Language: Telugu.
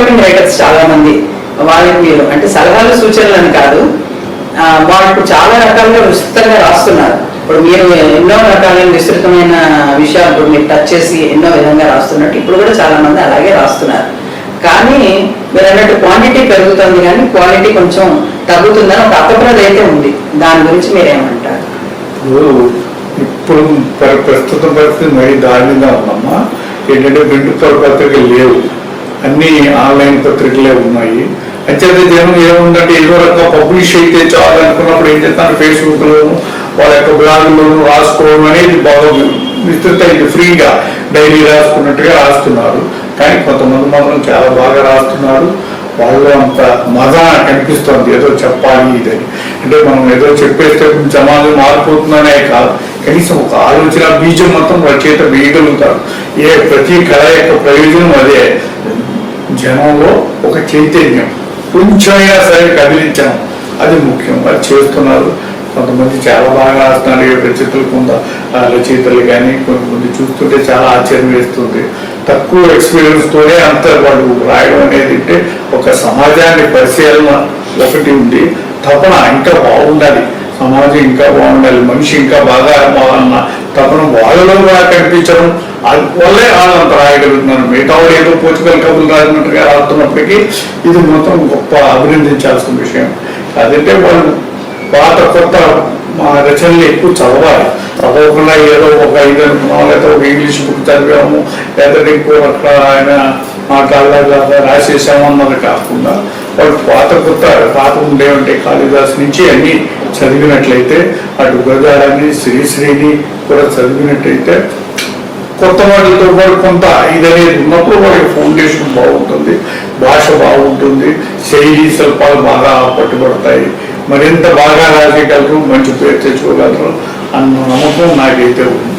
అప్కమింగ్ రైటర్స్ చాలా మంది, వాళ్ళకి మీరు అంటే సలహాలు సూచనలు అని కాదు, వాళ్ళు చాలా రకాలుగా విస్తృతంగా రాస్తున్నారు. ఇప్పుడు మీరు ఎన్నో రకాలైన విస్తృతమైన విషయాలు ఇప్పుడు మీరు టచ్ చేసి ఎన్నో విధంగా రాస్తున్నట్టు ఇప్పుడు కూడా చాలా మంది అలాగే రాస్తున్నారు. కానీ మీరు అన్నట్టు క్వాంటిటీ పెరుగుతుంది కానీ క్వాలిటీ కొంచెం తగ్గుతుందని ఒక అపప్రద అయితే ఉంది. దాని గురించి మీరేమంటారు? ఇప్పుడు ప్రస్తుత పరిస్థితి మరీ దారుణంగా ఉందమ్మా. ఏంటంటే ప్రింట్ పత్రికలు లేవు, అన్ని ఆన్లైన్ పత్రికలే ఉన్నాయి. అంచేత జనం ఏముందంటే ఏదో రకంగా పబ్లిష్ అయితే చాలు అనుకున్నప్పుడు ఏం చేస్తాను, ఫేస్బుక్లోను వాళ్ళ యొక్క బ్లాగుల్లోనూ రాసుకోవడం అనేది బాగా విస్తృత ఫ్రీగా డైలీ రాసుకున్నట్టుగా రాస్తున్నారు. కానీ కొంతమంది మాత్రం చాలా బాగా రాస్తున్నారు. వాళ్ళు అంత మజా కనిపిస్తుంది ఏదో చెప్పాలి ఇదని. అంటే మనం ఏదో చెప్పేస్తే సమాజం మారిపోతుందనే కాదు, కనీసం ఒక ఆలోచన బీజం మొత్తం రచయిత వేయగలుగుతారు. ప్రతి కళ యొక్క ప్రయోజనం అదే, జనంలో ఒక చైతన్యం కొంచెమైనా సరే కదిలించడం, అది ముఖ్యం. అది చేస్తున్నారు. కొంతమంది చాలా బాగా రాస్తున్నారు. రచయితలు కానీ కొంతమంది చూస్తుంటే చాలా ఆశ్చర్యం వేస్తుంది. తక్కువ ఎక్స్పీరియన్స్తోనే అంత వాళ్ళు రాయడం అనేది అంటే ఒక సమాజాన్ని పరిశీలన ఒకటి ఉంది, తపన ఇంకా బాగుండాలి, సమాజం ఇంకా బాగుండాలి, మనిషి ఇంకా బాగా బాగాలన్న తపన వాళ్ళలో కూడా కనిపించడం, అది వల్లే వాళ్ళంత రాయగలుగుతున్నారు. మిగతా వాళ్ళు ఏదో పోర్చుగల్ కబుర్లు రాసినట్టుగా రాస్తున్నప్పటికీ ఇది మొత్తం గొప్ప అభినందించాల్సిన విషయం. అదంటే వాళ్ళు పాత కొత్త రచనలు ఎక్కువ చదవాలి. చదవకుండా ఏదో ఒక 5 అనుకున్నాం, లేదా ఒక ఇంగ్లీష్ బుక్ చదివాము, లేదా ఇంకో అట్లా ఆయన మాట్లాడలాగా రాసేసాము అన్నది కాకుండా వాళ్ళు పాత ఉండేవంటే కాళిదాసు నుంచి అన్ని చదివినట్లయితే, అటు గజాలని శ్రీశ్రీని కూడా చదివినట్టయితే కొత్త వాటితో కూడా కొంత ఇదనేది ఉన్నప్పుడు వాళ్ళకి ఫౌండేషన్ బాగుంటుంది, భాష బాగుంటుంది, శైలి శిల్పాలు బాగా పట్టుబడతాయి, మరింత బాగా రాసేయగలరు, మంచి పేరు తెచ్చుకోగలరు అన్న నమ్మకం నాకైతే ఉంది.